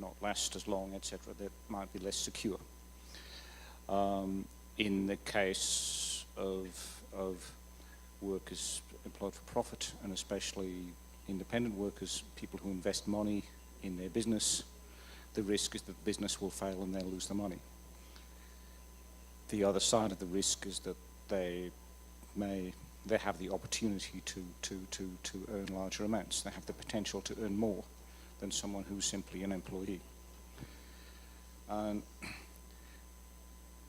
not last as long, etc., that might be less secure. In the case of workers employed for profit, and especially independent workers, people who invest money in their business, the risk is that the business will fail and they'll lose the money. The other side of the risk is that they have the opportunity to earn larger amounts. They have the potential to earn more than someone who's simply an employee. And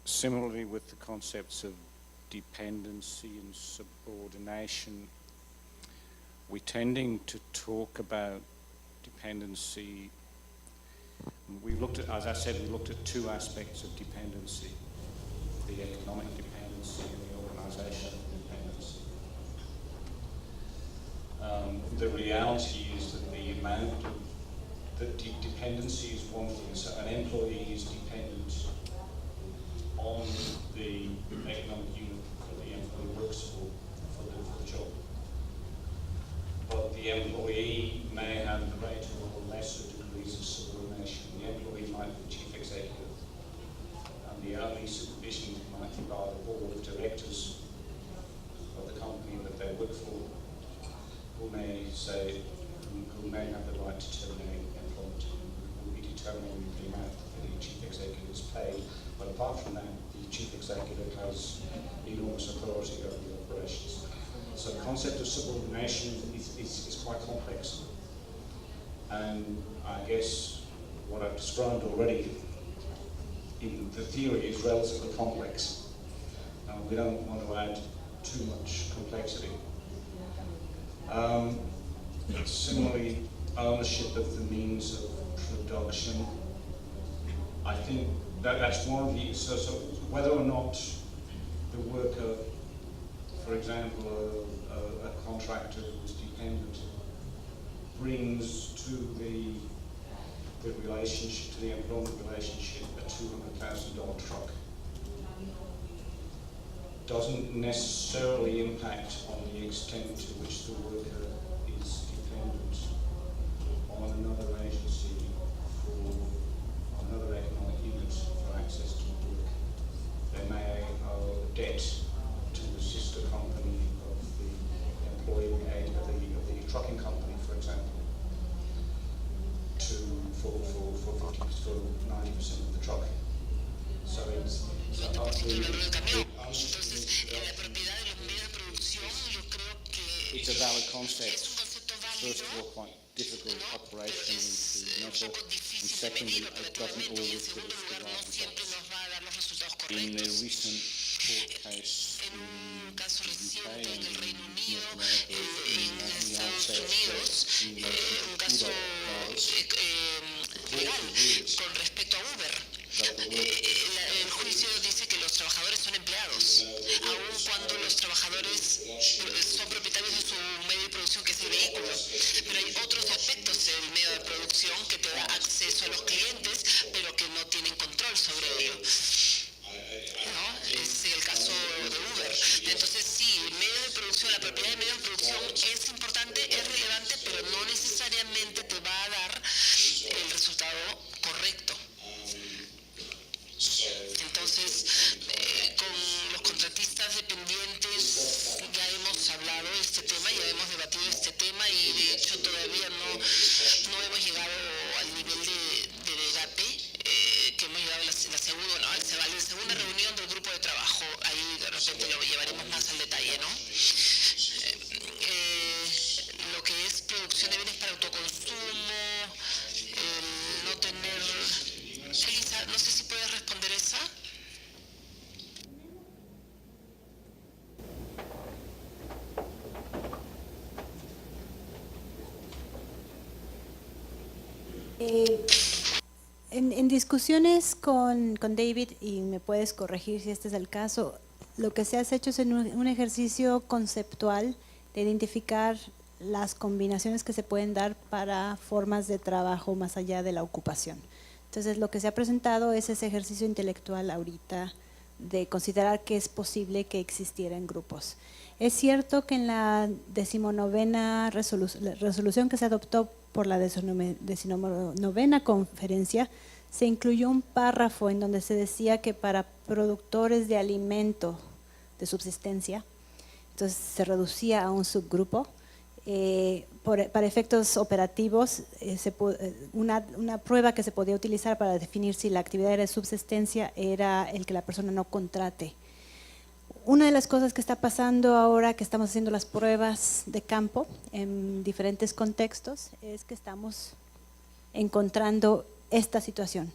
similarly with the concepts of dependency and subordination, we're tending to talk about dependency. We looked at, as I said, we looked at two aspects of dependency: the economic dependency and the organizational dependency. The reality is that the amount of dependency is one thing. So an employee is dependent on the economic unit that the employee works for the job. But the employee may have greater or lesser degrees of subordination. The employee might be the chief executive, and the only supervision might be by the board of directors of the company that they work for, who may have the right to terminate employment, who will be determining the amount that the chief executive is paid. But apart from that, the chief executive has enormous authority over the operations. So the concept of subordination is quite complex. And I guess what I've described already in the theory is relatively complex. And we don't want to add too much complexity. Similarly, ownership of the means of production. I think that's one of the, so whether or not the worker, for example, a contractor who's dependent, brings to the relationship, to the employment relationship, a $200,000 truck, doesn't necessarily impact on the extent to which the worker is dependent on another agency for another economic unit for access to work. They may owe a debt to the sister company of the employee of the trucking company, for example, for 90% of the truck. So it's up to it's a valid concept. First of all, quite difficult operationally to measure, and secondly, it doesn't always give us the right results. In the recent court case in the UK and in North America, in the outset in relation to con respecto a Uber, el juicio dice que los trabajadores son empleados, aun cuando los trabajadores son propietarios de su medio de producción, que es el vehículo. Pero hay otros aspectos del medio de producción que te da acceso a los clientes, pero que no tienen control sobre ello. ¿No? Es el caso de Uber. Entonces sí, el medio de producción, la propiedad del medio de producción es importante, es relevante, pero no necesariamente te va a dar el resultado correcto. Entonces, con los contratistas dependientes ya hemos hablado de este tema, ya hemos debatido este tema y de hecho todavía no hemos llegado al nivel de debate que hemos llegado a la segunda reunión del grupo de trabajo. Ahí de repente lo llevaremos más al detalle, ¿no? Lo que es producción de bienes para autoconsumo, no tener... Elisa, no sé si puedes responder esa. En discusiones con David, y me puedes corregir si este es el caso, lo que se ha hecho es un ejercicio conceptual de identificar las combinaciones que se pueden dar para formas de trabajo más allá de la ocupación. Entonces, lo que se ha presentado es ese ejercicio intelectual ahorita de considerar que es posible que existieran grupos. Es cierto que en la 19ª resolución que se adoptó por la 19ª conferencia, se incluyó un párrafo en donde se decía que para productores de alimento de subsistencia, entonces se reducía a un subgrupo. Para efectos operativos, una prueba que se podía utilizar para definir si la actividad era de subsistencia era el que la persona no contrate. Una de las cosas que está pasando ahora que estamos haciendo las pruebas de campo en diferentes contextos es que estamos encontrando esta situación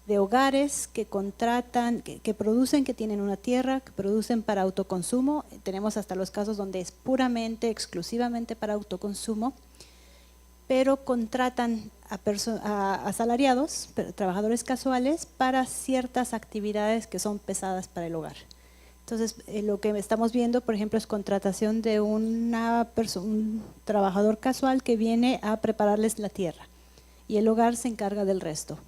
de hogares que contratan, que producen, que tienen una tierra, que producen para autoconsumo. Tenemos hasta los casos donde es puramente, exclusivamente para autoconsumo, pero contratan a asalariados, trabajadores casuales, para ciertas actividades que son pesadas para el hogar. Entonces, lo que estamos viendo, por ejemplo, es contratación de un trabajador casual que viene a prepararles la tierra y el hogar se encarga del resto.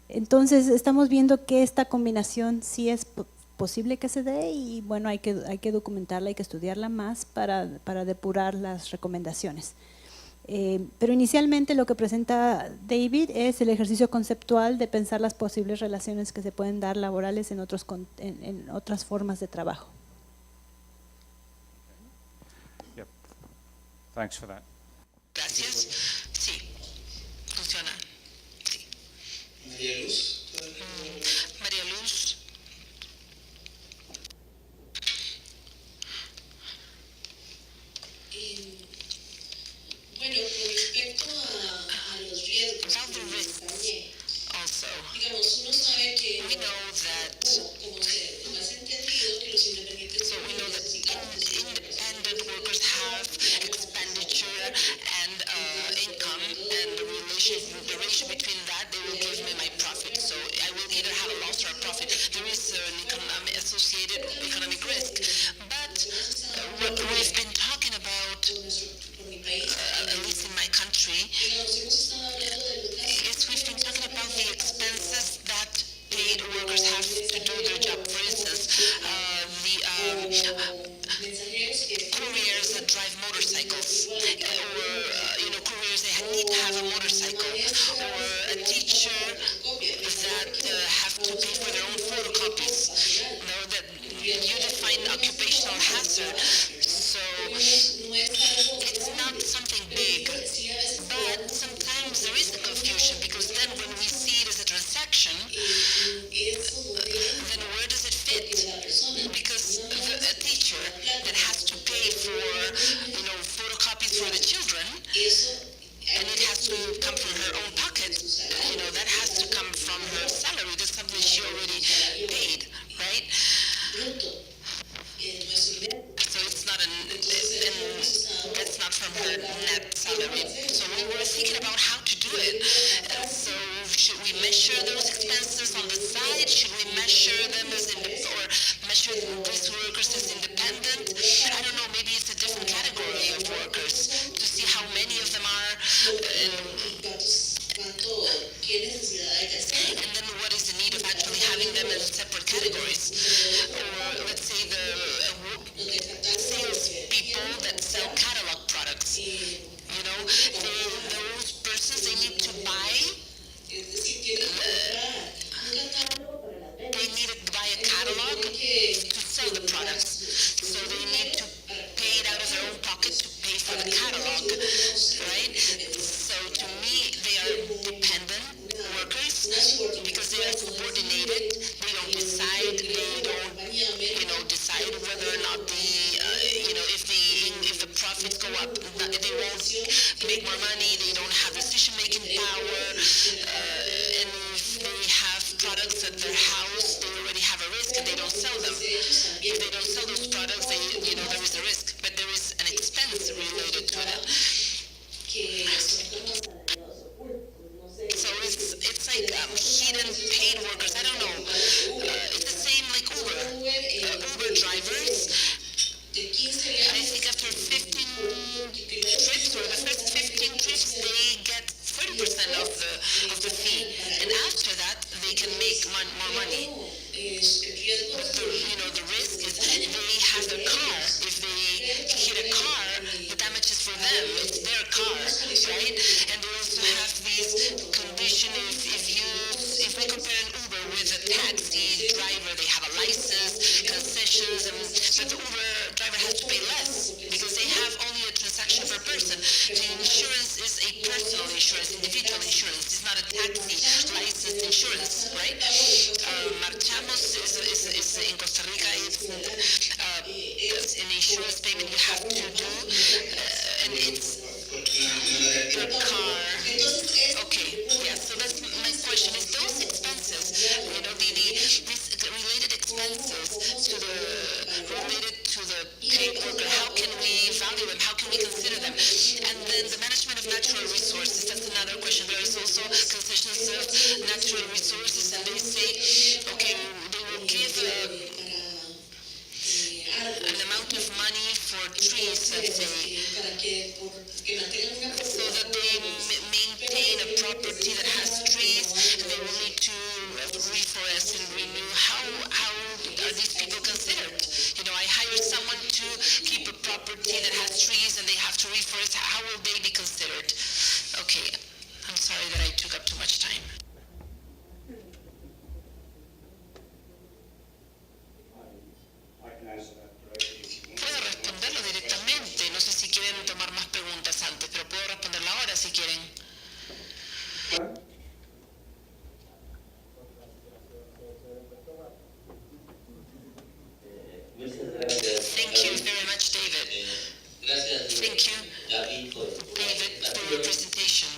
Entonces, estamos viendo que esta combinación sí es posible que se dé y bueno, hay que documentarla, hay que estudiarla más para depurar las recomendaciones. Pero inicialmente lo que presenta David es el ejercicio conceptual de pensar las posibles relaciones que se pueden dar laborales en otras formas de trabajo. Yep. Thanks for that. Gracias. Sí, funciona. Sí. María Luz. María Luz. Bueno, con respecto a los riesgos About the risks también, also. digamos, uno sabe que, We know that, como se ha entendido, que los independientes so we know that independent workers have expenditure and income, and the relation between that, they will give me my profit. So I will either have a loss or a profit. There is an associated economic risk. But what we've been talking about, at least in my country, is we've been talking about the expenses that paid workers have to do their job. For instance, couriers that drive motorcycles, or couriers that need to have a motorcycle, or a teacher that have to pay for their own photocopies. That you define occupational hazard, so it's not something big, but sometimes there is a confusion because then when we see it as a transaction, then where does it fit? Because a teacher that has to pay for photocopies for the children, and it has to come from her own pocket, that has to come from her salary. That's something she already paid, right? So it's not that's not from her net salary. So we were thinking about how to do it. So should we measure those expenses? the fee, and after that they can make more money. But the risk is they have their car. If they hit a car, the damage is for them. It's their car, right? And they also have these condition if we compare an Uber with a taxi driver, they have a license, concessions, but the Uber driver has to pay less because they have only a transaction per person. The insurance is a personal insurance, individual insurance. It's not a taxi licensed insurance, right? Marchamos is in Costa Rica. It's an insurance payment you have to do, and it's per car. Okay, yeah. So that's my question: is those expenses, these related expenses related to the paid worker? How can we value them? How can we consider them? And then the management of natural resources. That's another question. There is also concessions of natural resources, and they say, okay, they will give an amount of money for trees, let's say, so that they maintain a property that has trees, and they will need to reforest and renew. How are these people considered? I hired someone to keep a property that has trees, and they have to reforest. How will they be considered? Okay, I'm sorry that I took up too much time. I can answer that directly if you want. Puedo responderlo directamente. No sé si quieren tomar más preguntas antes, pero puedo responderlo ahora si quieren. Thank you very much, David. Thank you, David, for your presentation.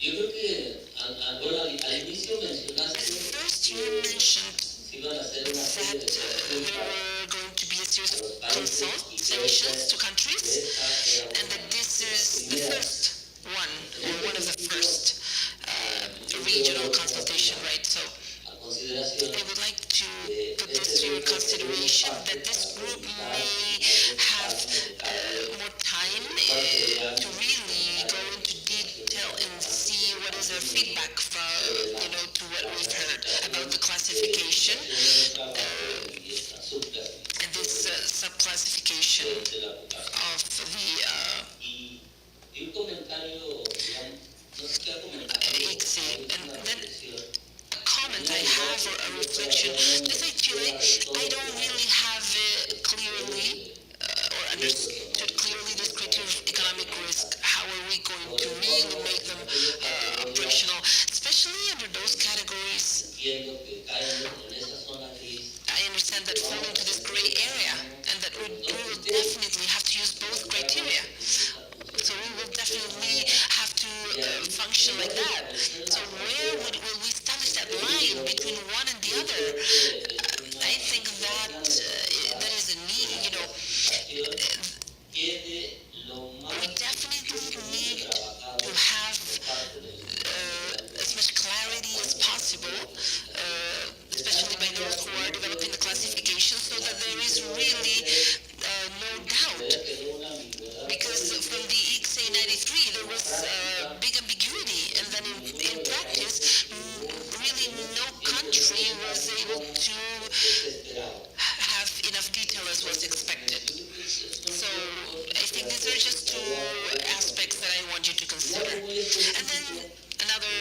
Yo creo que al inicio mencionaste First, you mentioned que iban a hacer una that serie de there were going to be a series of consultations to countries, and that this is the first one, or one of the first regional consultation, right? So I would like to put this to your consideration, that this group may have more time to really go into detail and see what is their feedback from, to what we've heard about the classification and this subclassification of the ICSI. And then a comment I have, or a reflection, just like Chile, I don't really have clearly or understood clearly this criteria of economic risk. How are we going to really make them operational, especially under those categories? I understand that fall into this gray area, and that we will definitely have to use both criteria. So we will definitely have to function like that. So where will we establish that line between one and the other? I think that that is a need. We definitely need to have as much clarity as possible, especially by those who are developing the classification, so that there is really no doubt. Because from the ICSI 93, there was big ambiguity, and then in practice, really no country was able to have enough detail as was expected. So I think these are just two aspects that I want you to consider. And then another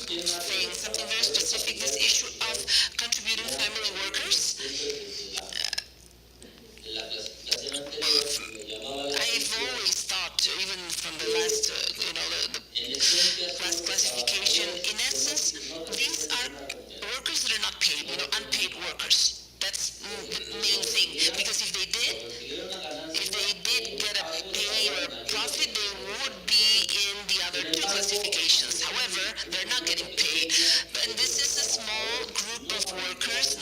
thing, something very specific, this issue of contributing family workers. I've always thought, even from the last, the last classification, in essence, these are workers that are not paid, unpaid workers. That's the main thing, because if they did get a pay or a profit, they would be in the other two classifications. However, they're not getting paid. And this is a small group of workers,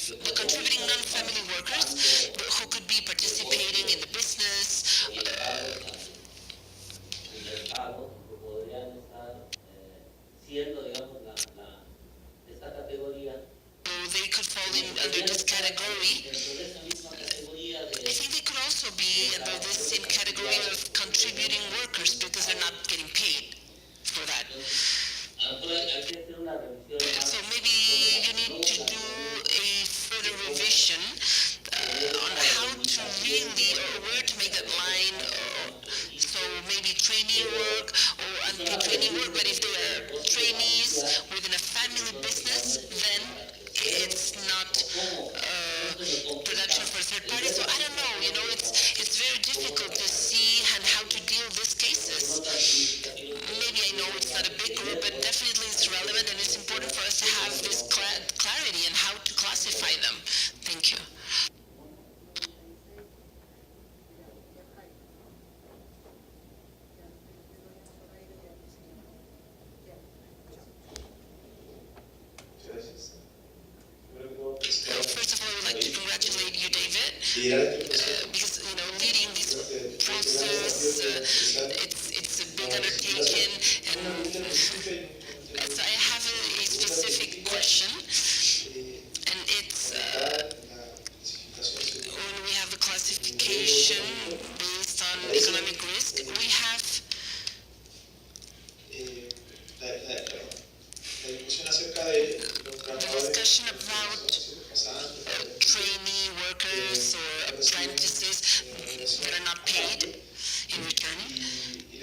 the contributing non-family workers who could be participating in the business. They could fall under this category. I think they could also be under this same category of contributing workers. trainee work or unpaid trainee work, but if they are trainees within a family business, then it's not production for third parties. So I don't know, it's very difficult to see and how to deal with these cases. Maybe I know it's not a big group, but definitely it's relevant, and it's important for us to have this clarity and how to classify them. Thank you. First of all, I would like to congratulate you, David, because leading this process, it's a big undertaking, and so I have a specific question, and it's when we have the classification based on economic risk, we have the discussion about trainee workers or apprentices that are not paid in return.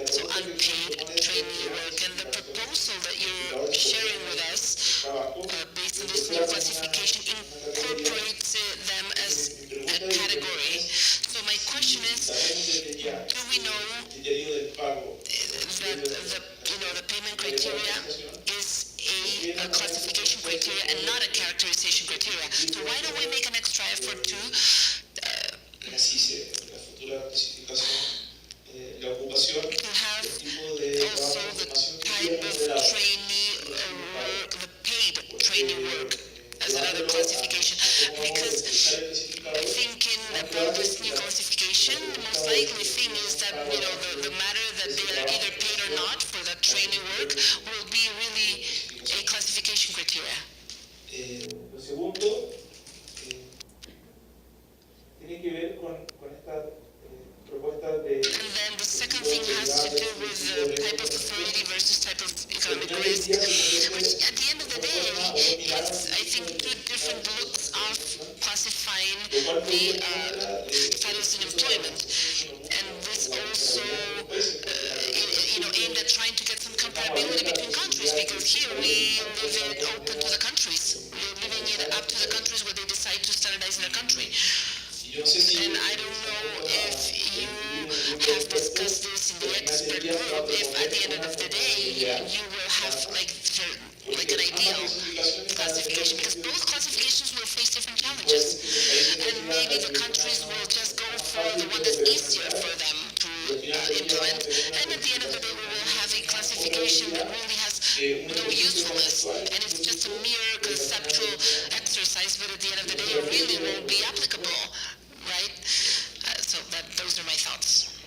So unpaid trainee work, and the proposal that you're sharing with us based on this new classification incorporates them as a category. So my question is, do we know that the payment criteria is a classification criteria and not a characterization criteria? So why don't we make an extra effort to have also the type of trainee work, the paid trainee work as another classification? Because thinking about this new classification, the most likely thing is that the matter that they are either paid or not for that trainee work will be really a classification criteria. Lo segundo tiene que ver con esta propuesta de... And then the second thing has to do with the type of authority versus type of economic risk, which at the end of the day, it's, I think, two different looks of classifying the status in employment. And this also, aimed at trying to get some comparability between countries, because here we leave it open to the countries. We're leaving it up to the countries where they decide to standardize in their country. And I don't know if you have discussed this in the expert group, if at the end of the day you will have like an ideal classification, because both classifications will face different challenges, and maybe the countries will just go for the one that's easier for them to implement, and at the end of the day we will have a classification that really has no usefulness, and it's just a mere conceptual exercise, but at the end of the day it really won't be applicable. Right? So those are my thoughts.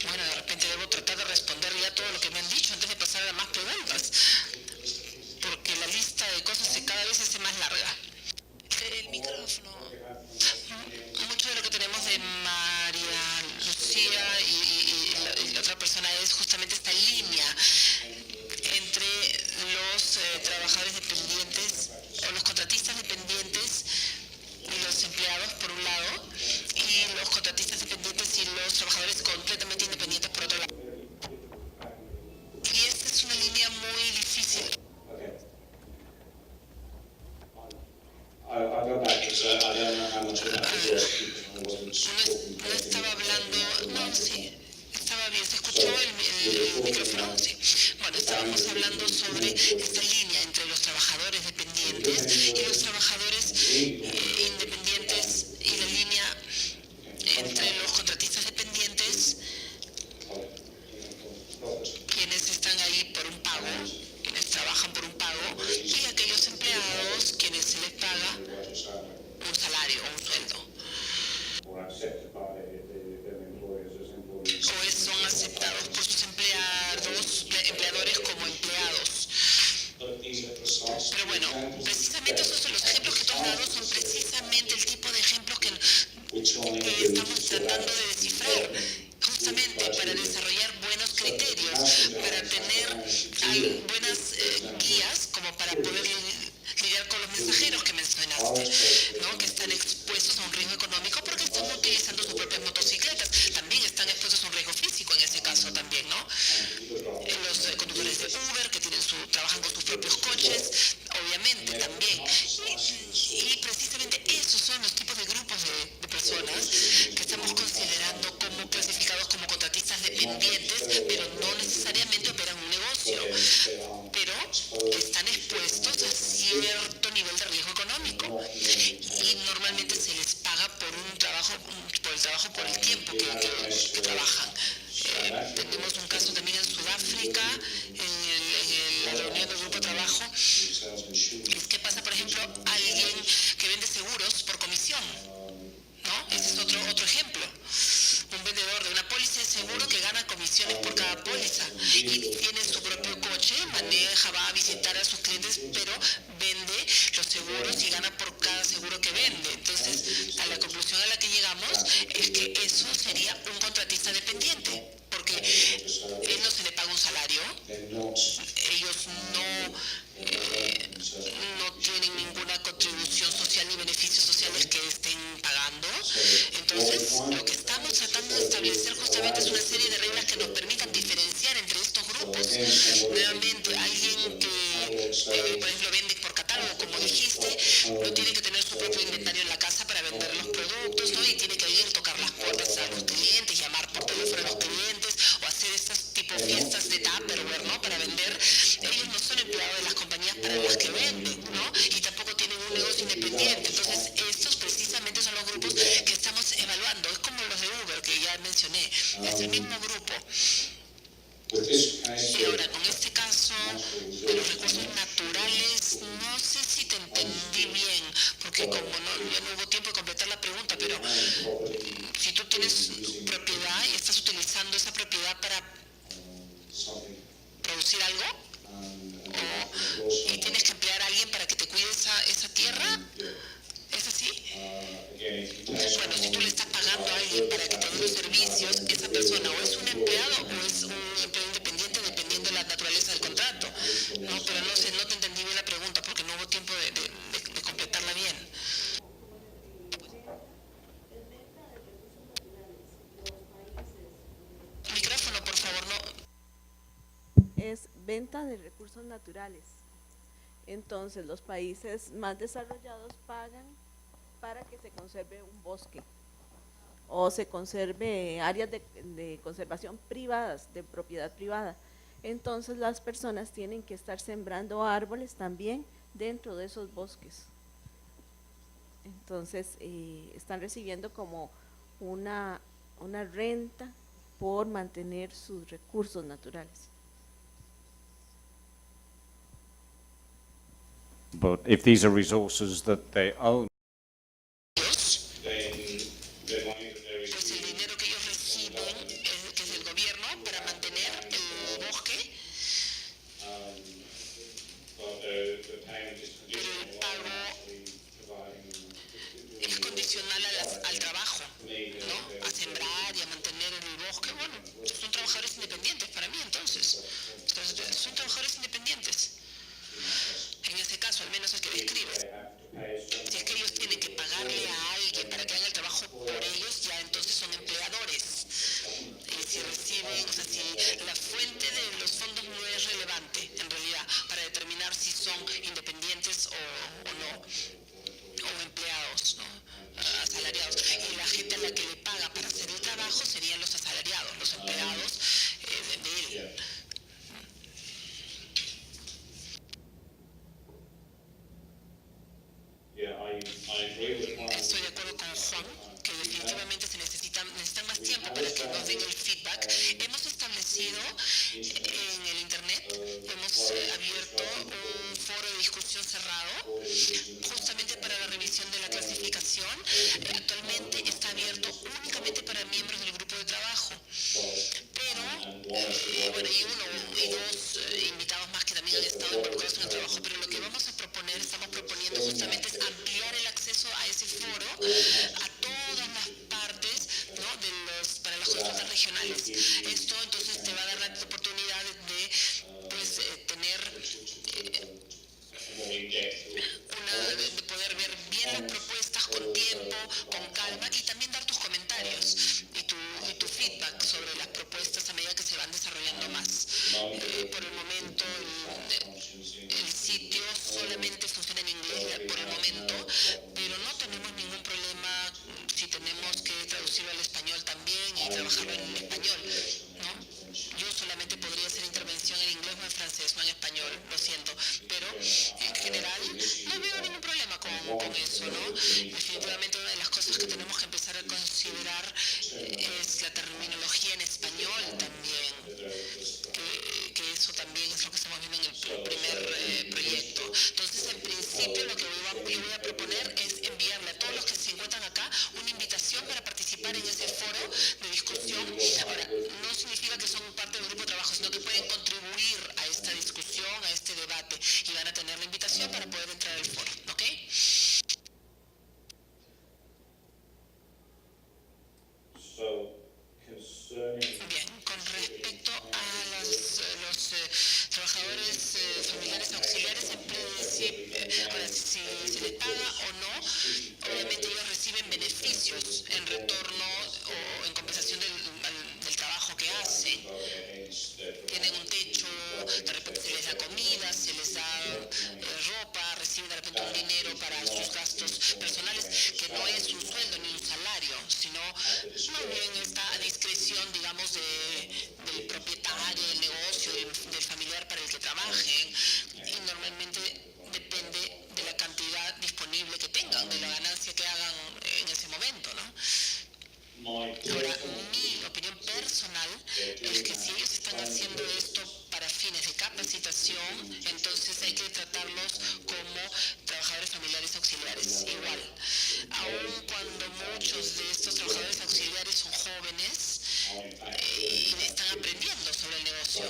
Bueno, de repente debo tratar de responder ya todo lo que me han dicho antes de pasar a más preguntas, porque la lista de cosas cada vez se hace más larga. El micrófono. Mucho de lo que tenemos de María Lucía y la otra persona es justamente esta línea entre los trabajadores dependientes o los contratistas dependientes y los empleados por un lado, y los contratistas dependientes y los trabajadores completamente independientes por otro lado. Y esta es una línea muy difícil. No estaba hablando, no, sí, estaba bien, ¿se escuchó el micrófono? Sí. Bueno, estábamos hablando sobre esta línea entre los trabajadores dependientes y los trabajadores independientes, y la línea entre los contratistas dependientes, quienes están ahí por un pago, quienes trabajan por un pago, y aquellos empleados quienes se les paga un salario o un sueldo. O son aceptados por sus empleadores como empleados. Pero bueno, precisamente esos son los ejemplos que tú has dado, son precisamente independientes, pero no necesariamente operan un negocio, pero están expuestos a cierto nivel de riesgo económico y normalmente se les paga por el trabajo por el tiempo que trabajan. Tenemos un caso también en Sudáfrica, en la reunión del grupo de trabajo. ¿Qué pasa, por ejemplo, alguien que vende seguros por comisión? ¿No? Ese es otro ejemplo. Un vendedor de una póliza de seguro que gana comisiones por cada póliza y tiene su propio coche, maneja, va a visitar a sus clientes, pero vende los seguros y gana por cada seguro que vende. Entonces, a la conclusión a la que llegamos es que eso sería un contratista dependiente, porque él no se le paga un salario, ellos no tienen ninguna contribución social ni beneficios sociales que estén pagando. Entonces, lo que estamos tratando de establecer justamente es una serie de reglas que nos permitan diferenciar entre estos grupos. Nuevamente, alguien que, por ejemplo, vende por catálogo, como dijiste, no tiene que tener su propio inventario en la casa para vender los productos, ¿no? Y tiene que ir a tocar las puertas a los clientes, llamar por teléfono a los clientes o hacer estas tipo fiestas de Tupperware, ¿no? Para vender. Ellos no son empleados de las compañías para las que venden, ¿no? Y tampoco tienen un negocio independiente. Entonces, estos precisamente son los grupos que estamos evaluando. Es como los de Uber, que ya mencioné. Es el mismo grupo. Y ahora, con este caso de los recursos naturales, no sé si te entendí bien, porque como ya no hubo tiempo de completar la pregunta, pero si tú tienes propiedad y estás utilizando esa propiedad para producir algo, y tienes que emplear a alguien para que te cuide esa tierra, ¿es así? Bueno, si tú le estás pagando a alguien para que te dé los servicios, esa persona o es un empleado o es un empleado independiente dependiendo de la naturaleza del contrato. No, pero no sé, no te entendí bien la pregunta porque no hubo tiempo de completarla bien. Micrófono, por favor, no. Es venta de recursos naturales. Entonces, los países más desarrollados pagan para que se conserve un bosque o se conserve áreas de conservación privadas, de propiedad privada. Entonces, las personas tienen que estar sembrando árboles también dentro de esos bosques. Entonces, están recibiendo como una renta por mantener sus recursos naturales. But if these are resources that they own, Pues el dinero que ellos reciben, que es del gobierno, para mantener el bosque, pero el pago es condicional al trabajo, ¿no? A sembrar y a mantener el bosque. Bueno, son trabajadores independientes para mí entonces. Son trabajadores independientes. En ese caso, al menos el que describes. Si es que ellos tienen que pagarle a alguien para que haga el trabajo por ellos, ya entonces son empleadores. Y si reciben, o sea, si la fuente de los fondos no es relevante, en realidad, para determinar si son independientes o no, o empleados, ¿no? Asalariados. Y la gente a la que le paga para hacer el trabajo serían los asalariados, los empleados de él. Estoy de acuerdo con Juan, que definitivamente necesitan más tiempo para que nos den el feedback. Hemos establecido en el internet, hemos abierto un foro de discusión cerrado, justamente para la revisión de la clasificación. Actualmente está abierto únicamente para miembros del grupo de trabajo, pero, bueno, hay uno y dos invitados más que también han estado involucrados en el trabajo, pero lo que estamos proponiendo justamente es ampliar el acceso a ese foro a todas las partes, ¿no? Para las consultas regionales. Esto entonces te va a dar la oportunidad de pues, tener de poder ver bien las propuestas con tiempo, con calma y también dar tus comentarios y tu feedback sobre las propuestas a medida que se van desarrollando más. Por el momento el sitio solamente funciona en inglés por el momento, pero no tenemos ningún problema si tenemos que traducirlo al español también y trabajarlo en español, ¿no? español, lo siento, pero en general no veo ningún problema con eso, ¿no? Definitivamente una de las cosas que tenemos que empezar a considerar es la terminología en español también, que eso también es lo que estamos viendo en el primer proyecto. Entonces, en principio, lo que yo voy a proponer es enviarle a todos los que se encuentran acá una invitación para participar en ese foro de discusión. Ahora, no significa que son parte del grupo de trabajo, sino que pueden contribuir a esta discusión, a este debate, y van a tener la invitación para poder entrar al foro, ¿ok? Bien, con respecto a los trabajadores familiares auxiliares, en principio, ahora, si se les paga o no, obviamente ellos reciben beneficios en retorno o en compensación del trabajo que hacen. Tienen un techo, de repente se les da comida, se les da ropa, reciben de repente un dinero para sus gastos personales, que no es un sueldo ni un salario, sino más bien está a discreción, digamos, del propietario del negocio, del familiar para el que trabajen, y normalmente depende de la cantidad disponible que tengan, de la ganancia que hagan en ese momento, ¿no? Ahora, mi opinión personal es que si ellos están haciendo esto para fines de capacitación, entonces hay que tratarlos como trabajadores familiares auxiliares, igual. Aun cuando muchos de estos trabajadores auxiliares son jóvenes y están aprendiendo sobre el negocio,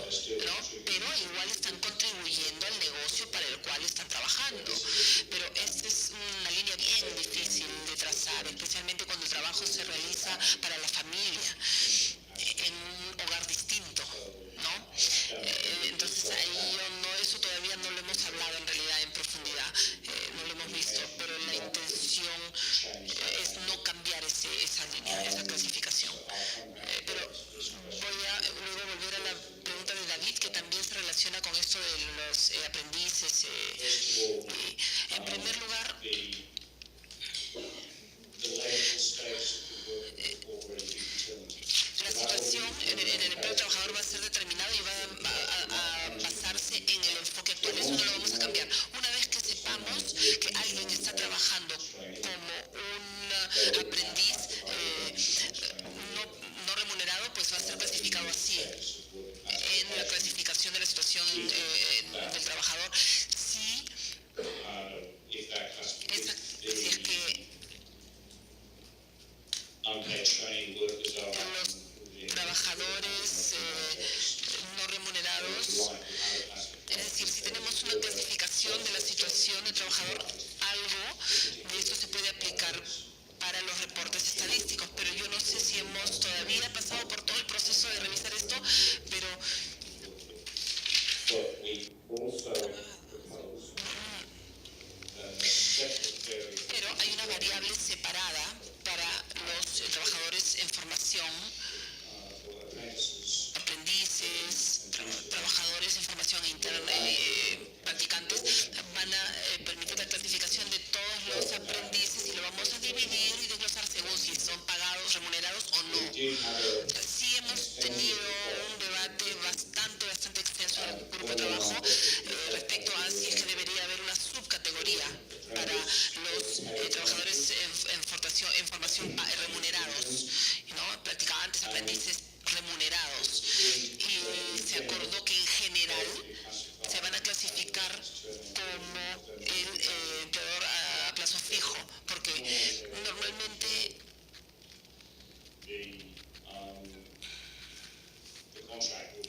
¿no? Pero igual están contribuyendo al negocio para el cual están trabajando. Pero esta es una línea bien difícil de trazar, especialmente cuando el trabajo se realiza para la familia, en un hogar distinto, ¿no? Entonces ahí eso todavía no lo hemos hablado en realidad en profundidad, no lo hemos visto, pero la intención es no cambiar esa línea, esa clasificación. Pero voy a luego volver a la pregunta de David, que también se relaciona con esto de los aprendices. En primer lugar, la situación en el empleo trabajador va a ser determinada y va a basarse en el enfoque actual. Eso no lo vamos a cambiar. Una vez que sepamos que alguien está trabajando como un aprendiz no remunerado, pues va a ser clasificado así en la clasificación de la situación del trabajador. Si es que los trabajadores no remunerados, es decir, si tenemos una clasificación de la situación del trabajador, algo de esto se puede aplicar para los reportes estadísticos, pero yo no sé si hemos todavía pasado por todo el proceso de revisar esto, pero hay una variable separada para los trabajadores en formación, aprendices, trabajadores en formación interna, practicantes. Van a permitir la clasificación de todos los aprendices y lo vamos a dividir y desglosar según si son pagados, remunerados o no. Sí hemos tenido un debate bastante extenso en el grupo de trabajo respecto a si es que debería haber una subcategoría para los trabajadores en formación remunerados, ¿no? Practicantes, aprendices remunerados. Y se acordó que en general se van a clasificar como el empleador a plazo fijo, porque normalmente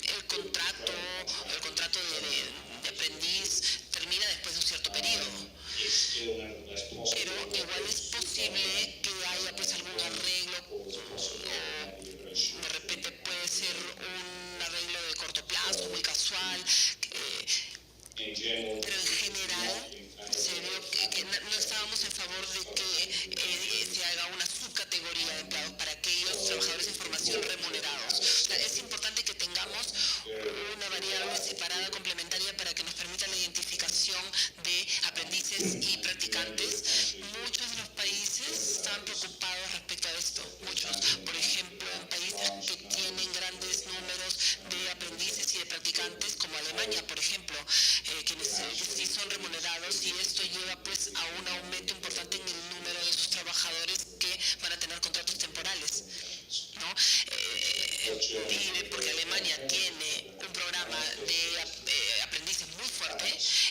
el contrato de aprendiz termina después de un cierto periodo. Pero igual es posible que haya pues algún arreglo, o de repente puede ser un arreglo de corto plazo, muy casual, pero en general se vio que no estábamos en favor de que se haga una subcategoría de empleados para aquellos trabajadores en formación remunerados. O sea, es importante que tengamos una variable separada complementaria para que nos permita la identificación de aprendices y practicantes. Muchos de los países están preocupados respecto a esto. Muchos, por ejemplo, en países que tienen grandes números de aprendices y de practicantes, como Alemania, por ejemplo, y porque Alemania tiene un programa de aprendices muy fuerte,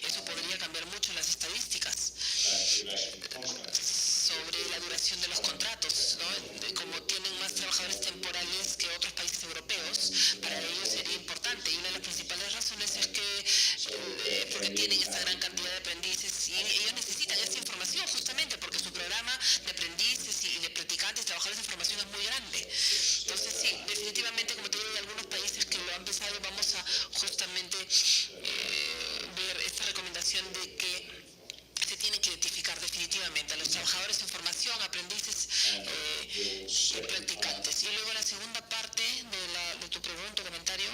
eso podría cambiar mucho las estadísticas sobre la duración de los contratos, ¿no? Como tienen más trabajadores temporales que otros países europeos, para ellos sería importante. Y una de las principales razones es que porque tienen esta gran cantidad de aprendices y ellos necesitan esta información justamente porque su programa de aprendices y de practicantes, trabajadores de formación es muy grande. Entonces sí, definitivamente, como te digo, hay algunos países que lo han empezado, vamos a justamente ver esta recomendación de que se tienen que identificar definitivamente a los trabajadores en formación, aprendices y practicantes. Y luego la segunda parte de tu pregunta o comentario.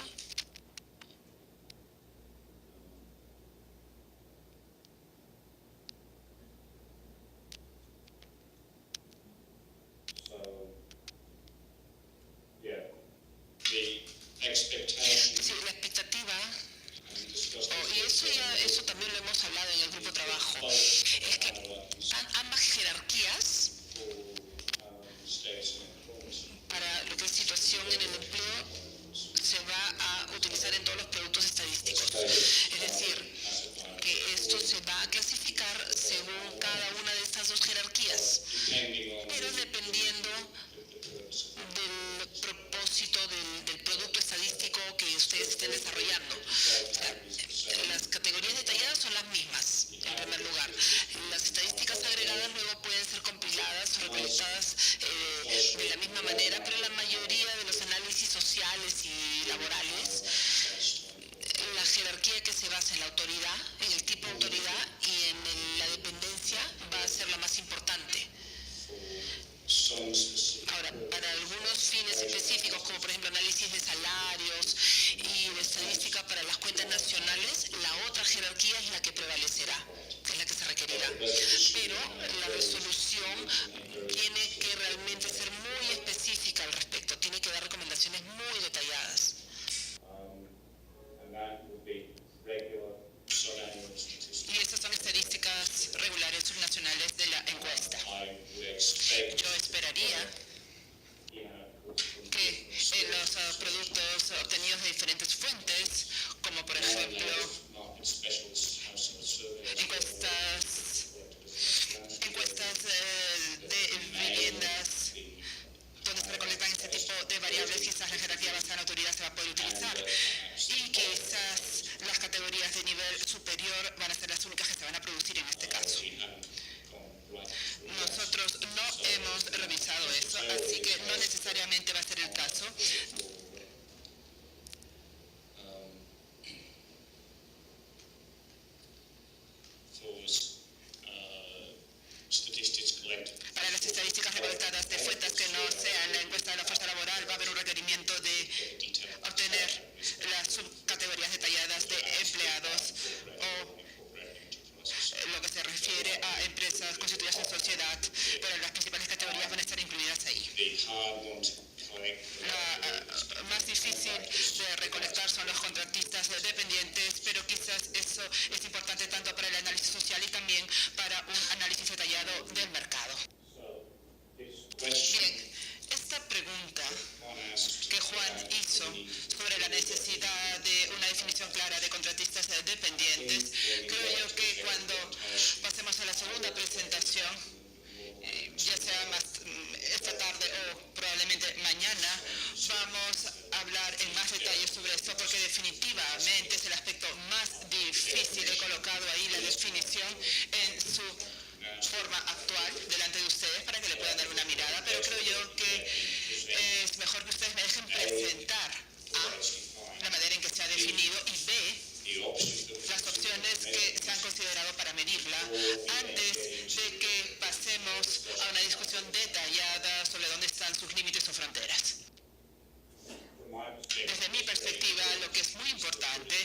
Sí, la expectativa, y eso también lo hemos hablado en el grupo de trabajo, es que ambas jerarquías para lo que es situación en el empleo se va a utilizar en todos los productos estadísticos. Es decir, que esto se va a clasificar según cada una de estas dos jerarquías, pero dependiendo del propósito del producto estadístico que ustedes estén desarrollando. Las categorías detalladas son las mismas, en primer lugar. Las estadísticas agregadas luego pueden ser compiladas o recolectadas de la misma manera, pero la mayoría de los análisis sociales y laborales, la jerarquía que se basa en la autoridad, en el tipo de autoridad y en la dependencia va a ser la más importante. Ahora, para algunos fines específicos, como por ejemplo análisis de salarios y de estadística para las cuentas nacionales, la otra jerarquía es la que prevalecerá, es la que se requerirá. Pero la resolución tiene que realmente ser muy específica al respecto, tiene que dar recomendaciones muy detalladas. Y estas son estadísticas regulares subnacionales de la encuesta. Yo esperaría que en los productos obtenidos de diferentes fuentes, como por ejemplo encuestas de viviendas, donde se recolectan este tipo de variables, quizás la jerarquía basada en autoridad se va a poder utilizar. Y quizás las categorías de nivel superior van a ser las únicas que se van a producir en este caso. Nosotros no hemos revisado eso, así que no necesariamente va a ser el caso. Para las estadísticas recolectadas de fuentes que no sean la encuesta de la fuerza laboral, va a haber un requerimiento de obtener las subcategorías detalladas de empleados o lo que se refiere a empresas constituidas en sociedad, pero las principales categorías van a estar incluidas ahí. La más difícil de recolectar son los contratistas dependientes, pero quizás eso es importante tanto para el análisis social y también para un análisis detallado del mercado. Bien, esta pregunta que Juan hizo sobre la necesidad de una definición clara de contratistas dependientes, creo yo que cuando pasemos a la segunda presentación, ya sea más esta tarde o probablemente mañana, vamos a hablar en más detalle sobre esto, porque definitivamente es el aspecto más difícil. He colocado ahí la definición en su forma actual delante de ustedes para que le puedan dar una mirada, pero creo yo que es mejor que ustedes me dejen presentar A, la manera en que se ha definido, y B, las opciones que se han considerado para medirla, antes de que pasemos a una discusión detallada sobre dónde están sus límites o fronteras. Desde mi perspectiva, lo que es muy importante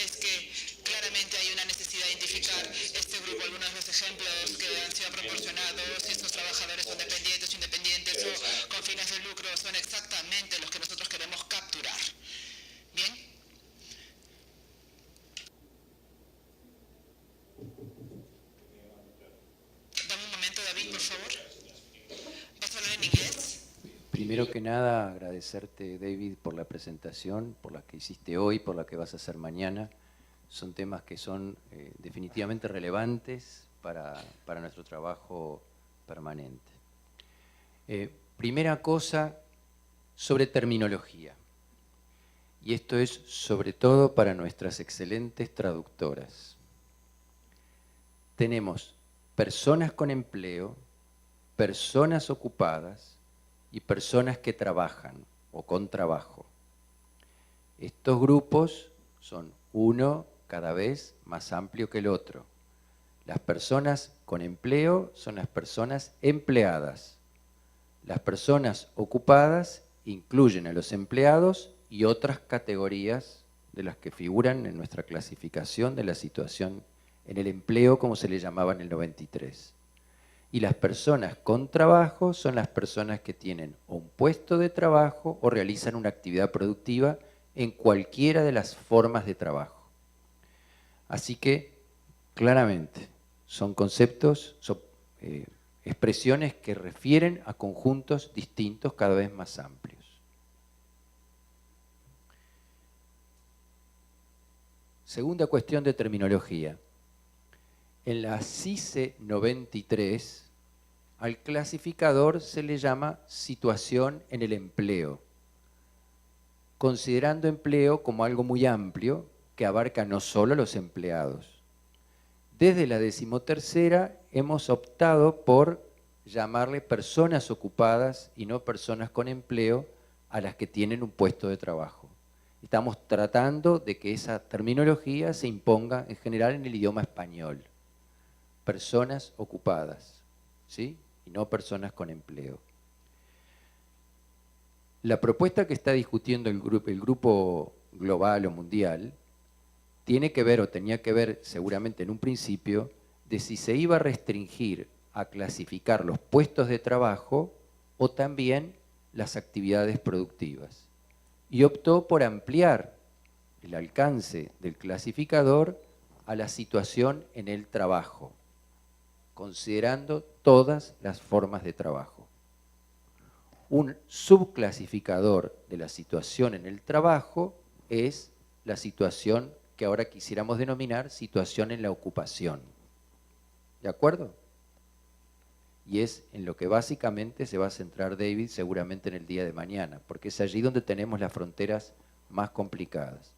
es que claramente hay una necesidad de identificar este grupo. Algunos de los ejemplos que han sido proporcionados, si estos trabajadores son dependientes o independientes o con fines de lucro, son exactamente los que nosotros queremos captar Primero que nada, agradecerte, David, por la presentación, por la que hiciste hoy, por la que vas a hacer mañana. Son temas que son definitivamente relevantes para nuestro trabajo permanente. Primera cosa, sobre terminología. Y esto es sobre todo para nuestras excelentes traductoras. Tenemos personas con empleo, personas ocupadas y personas que trabajan o con trabajo. Estos grupos son uno cada vez más amplio que el otro. Las personas con empleo son las personas empleadas. Las personas ocupadas incluyen a los empleados y otras categorías de las que figuran en nuestra clasificación de la situación en el empleo, como se le llamaba en el 93. Y las personas con trabajo son las personas que tienen un puesto de trabajo o realizan una actividad productiva en cualquiera de las formas de trabajo. Así que, claramente, son conceptos, son expresiones que refieren a conjuntos distintos cada vez más amplios. Segunda cuestión de terminología. En la CICE 93, al clasificador se le llama situación en el empleo, considerando empleo como algo muy amplio que abarca no solo los empleados. Desde la 13ª hemos optado por llamarle personas ocupadas y no personas con empleo a las que tienen un puesto de trabajo. Estamos tratando de que esa terminología se imponga en general en el idioma español. Personas ocupadas, ¿sí? Y no personas con empleo. La propuesta que está discutiendo el grupo global o mundial tiene que ver, o tenía que ver seguramente en un principio, de si se iba a restringir a clasificar los puestos de trabajo o también las actividades productivas. Y optó por ampliar el alcance del clasificador a la situación en el trabajo, considerando todas las formas de trabajo. Un subclasificador de la situación en el trabajo es la situación que ahora quisiéramos denominar situación en la ocupación. ¿De acuerdo? Y es en lo que básicamente se va a centrar David seguramente en el día de mañana, porque es allí donde tenemos las fronteras más complicadas.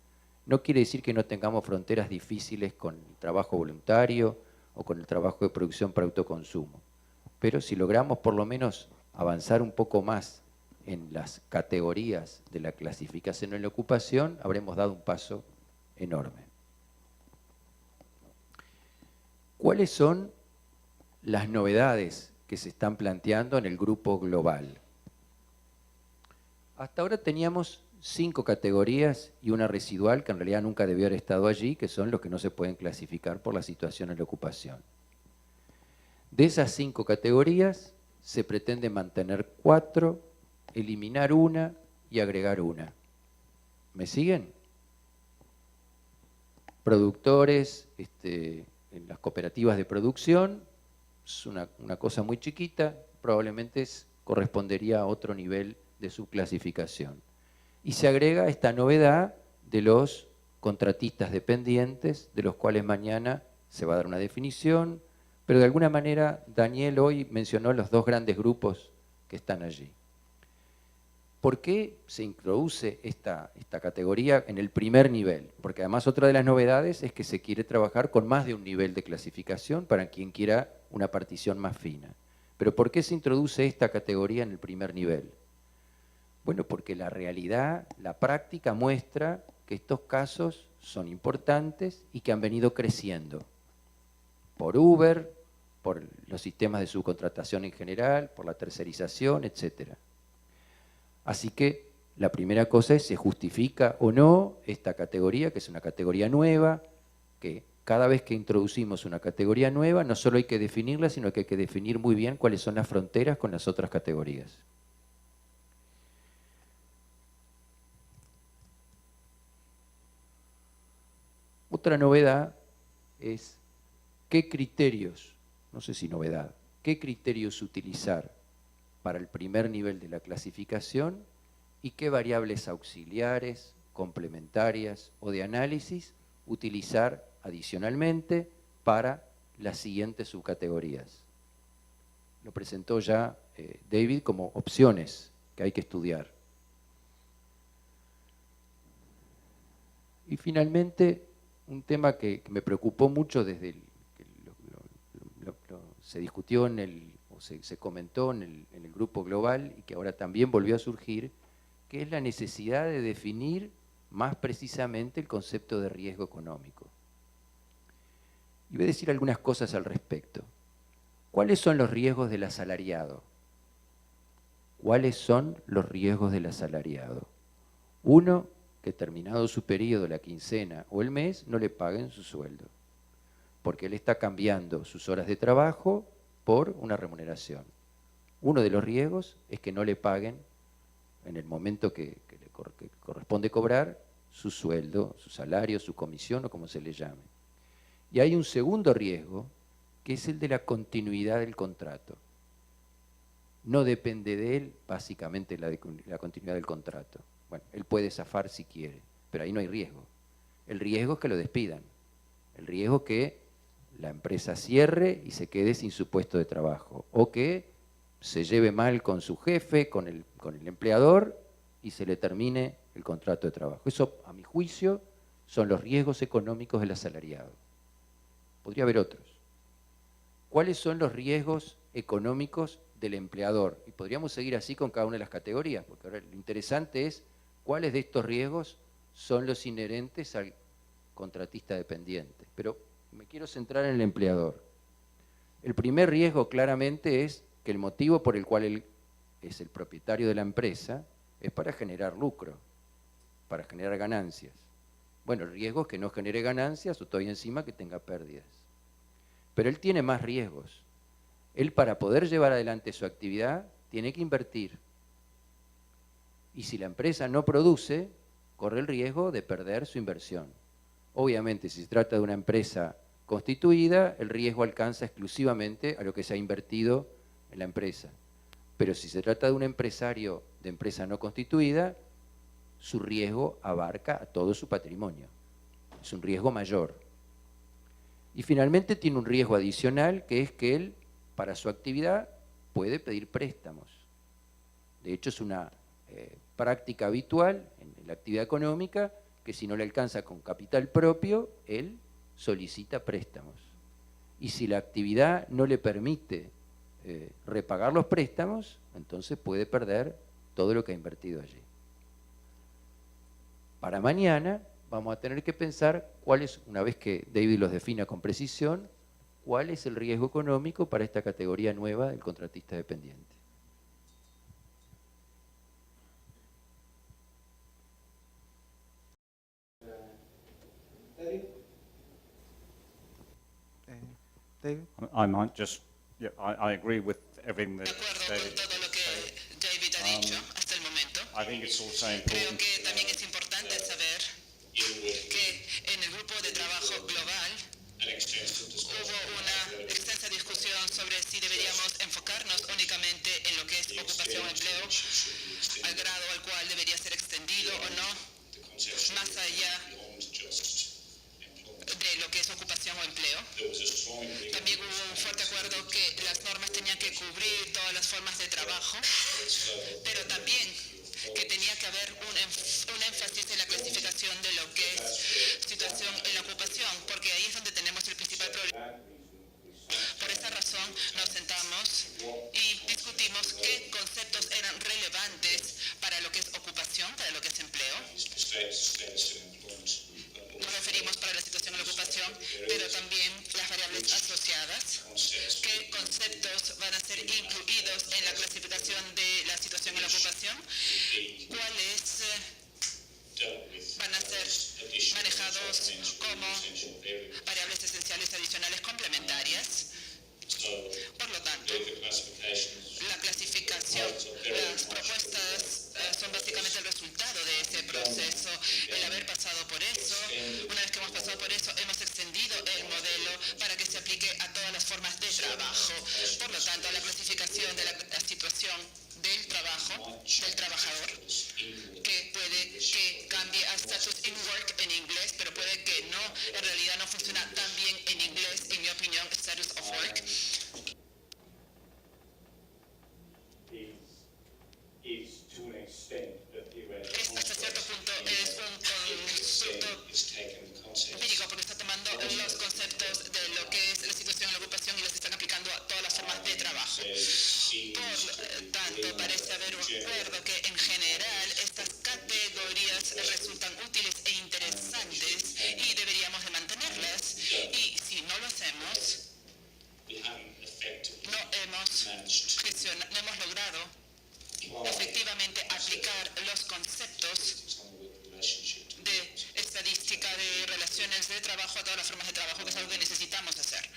No quiere decir que no tengamos fronteras difíciles con el trabajo voluntario o con el trabajo de producción para autoconsumo, pero si logramos por lo menos avanzar un poco más en las categorías de la clasificación en la ocupación, habremos dado un paso enorme. ¿Cuáles son las novedades que se están planteando en el grupo global? Hasta ahora teníamos 5 categorías y una residual que en realidad nunca debió haber estado allí, que son los que no se pueden clasificar por la situación en la ocupación. De esas 5 categorías se pretende mantener 4, eliminar una y agregar una. ¿Me siguen? Productores, en las cooperativas de producción, es una cosa muy chiquita, probablemente correspondería a otro nivel de subclasificación. Y se agrega esta novedad de los contratistas dependientes, de los cuales mañana se va a dar una definición, pero de alguna manera Daniel hoy mencionó los 2 grandes grupos que están allí. ¿Por qué se introduce esta categoría en el primer nivel? Porque además otra de las novedades es que se quiere trabajar con más de un nivel de clasificación para quien quiera una partición más fina. ¿Pero por qué se introduce esta categoría en el primer nivel? Bueno, porque la realidad, la práctica muestra que estos casos son importantes y que han venido creciendo. Por Uber, por los sistemas de subcontratación en general, por la tercerización, etcétera. Así que la primera cosa es, ¿se justifica o no esta categoría, que es una categoría nueva, que cada vez que introducimos una categoría nueva, no solo hay que definirla, sino que hay que definir muy bien cuáles son las fronteras con las otras categorías? Otra novedad es qué criterios, no sé si novedad, qué criterios utilizar para el primer nivel de la clasificación y qué variables auxiliares, complementarias o de análisis utilizar adicionalmente para las siguientes subcategorías. Lo presentó ya David como opciones que hay que estudiar. Y finalmente, un tema que me preocupó mucho desde que se discutió o se comentó en el grupo global y que ahora también volvió a surgir, que es la necesidad de definir más precisamente el concepto de riesgo económico. Y voy a decir algunas cosas al respecto. ¿Cuáles son los riesgos del asalariado? ¿Cuáles son los riesgos del asalariado? Uno, que terminado su periodo, la quincena o el mes, no le paguen su sueldo, porque él está cambiando sus horas de trabajo por una remuneración. Uno de los riesgos es que no le paguen en el momento que corresponde cobrar su sueldo, su salario, su comisión o como se le llame. Y hay un segundo riesgo, que es el de la continuidad del contrato. No depende de él, básicamente, la continuidad del contrato. Bueno, él puede zafar si quiere, pero ahí no hay riesgo. El riesgo es que lo despidan. El riesgo es que la empresa cierre y se quede sin su puesto de trabajo. O que se lleve mal con su jefe, con el empleador, y se le termine el contrato de trabajo. Eso, a mi juicio, son los riesgos económicos del asalariado. Podría haber otros. ¿Cuáles son los riesgos económicos del empleador? Y podríamos seguir así con cada una de las categorías, porque ahora lo interesante es cuáles de estos riesgos son los inherentes al contratista dependiente. Pero me quiero centrar en el empleador. El primer riesgo claramente es que el motivo por el cual él es el propietario de la empresa es para generar lucro, para generar ganancias. Bueno, el riesgo es que no genere ganancias o todavía encima que tenga pérdidas. Pero él tiene más riesgos. Él, para poder llevar adelante su actividad, tiene que invertir. Y si la empresa no produce, corre el riesgo de perder su inversión. Obviamente, si se trata de una empresa constituida, el riesgo alcanza exclusivamente a lo que se ha invertido en la empresa. Pero si se trata de un empresario de empresa no constituida, su riesgo abarca a todo su patrimonio. Es un riesgo mayor. Y finalmente tiene un riesgo adicional, que es que él, para su actividad, puede pedir préstamos. De hecho, es una práctica habitual en la actividad económica, que si no le alcanza con capital propio, él solicita préstamos. Y si la actividad no le permite repagar los préstamos, entonces puede perder todo lo que ha invertido allí. Para mañana vamos a tener que pensar cuál es, una vez que David los defina con precisión, cuál es el riesgo económico para esta categoría nueva del contratista dependiente. David. I might just, yeah, I agree with everything that De acuerdo David con todo lo que David ha dicho hasta el momento. I think it's also Creo important que también es importante saber que en el grupo de trabajo global hubo una extensa discusión sobre si deberíamos enfocarnos únicamente en lo que es ocupación o empleo, al grado al cual debería ser extendido o no, más allá de lo que es ocupación o empleo. También hubo un fuerte acuerdo que las normas tenían que cubrir todas las formas de trabajo, pero también que tenía que haber un énfasis en la clasificación de lo que es situación en la ocupación, porque ahí es donde tenemos el principal problema. Por esa razón nos sentamos y discutimos qué conceptos eran relevantes para lo que es ocupación, para lo que es empleo. Nos referimos para la situación en la ocupación, pero también las variables asociadas, qué conceptos van a ser incluidos en la clasificación de la situación en la ocupación, cuáles van a ser manejados como variables esenciales adicionales complementarias. Por lo tanto, la clasificación, las propuestas son básicamente el resultado de ese proceso, el haber pasado por eso, una vez que hemos pasado por eso, hemos extendido el modelo para que se aplique a todas las formas de trabajo. Por lo tanto, la clasificación de la situación del trabajo, del trabajador, que puede que cambie a status in work en inglés, pero puede que no, en realidad no funciona tan bien en inglés, en mi opinión, status of work. Hasta cierto punto es un concepto empírico porque está tomando los conceptos de lo que es la situación en la ocupación y los están aplicando a todas las formas de trabajo. Por tanto, parece haber un acuerdo que en general estas categorías resultan útiles e interesantes y deberíamos de mantenerlas. Y si no lo hacemos, no hemos logrado efectivamente aplicar los conceptos de estadística de relaciones de trabajo a todas las formas de trabajo, que es algo que necesitamos hacer.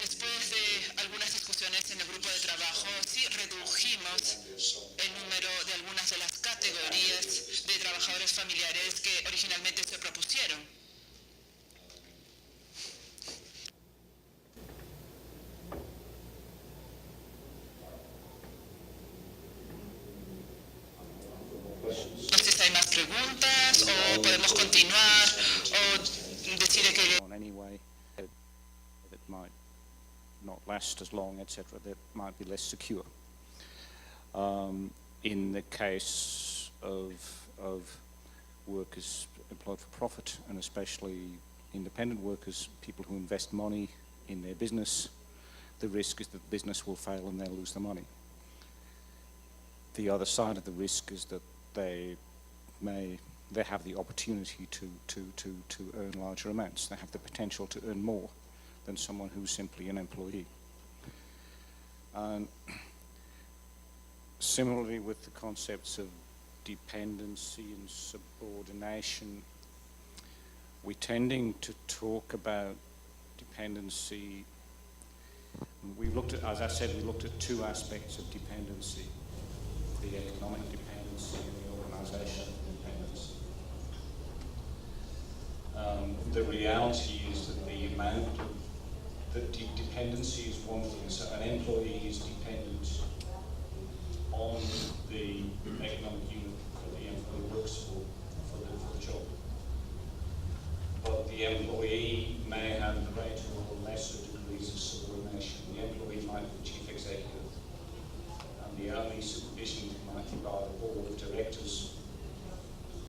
Después de algunas discusiones en el grupo de trabajo, sí redujimos el número de algunas de las categorías de trabajadores familiares que originalmente se propusieron. No sé si hay más preguntas o podemos continuar o decir que On anyway, that might not last as long, etc., that might be less secure. In the case of workers employed for profit, and especially independent workers, people who invest money in their business, the risk is that the business will fail and they'll lose the money. The other side of the risk is that they have the opportunity to earn larger amounts. They have the potential to earn more than someone who's simply an employee. And similarly with the concepts of dependency and subordination, we're tending to talk about dependency. We've looked at, as I said, we looked at two aspects of dependency: the economic dependency and the organizational dependency. The reality is that the amount of dependency is one thing. So an employee is dependent on the economic unit that the employee works for the job. But the employee may have greater or lesser degrees of subordination. The employee might be the chief executive, and the only supervision committee by the board of directors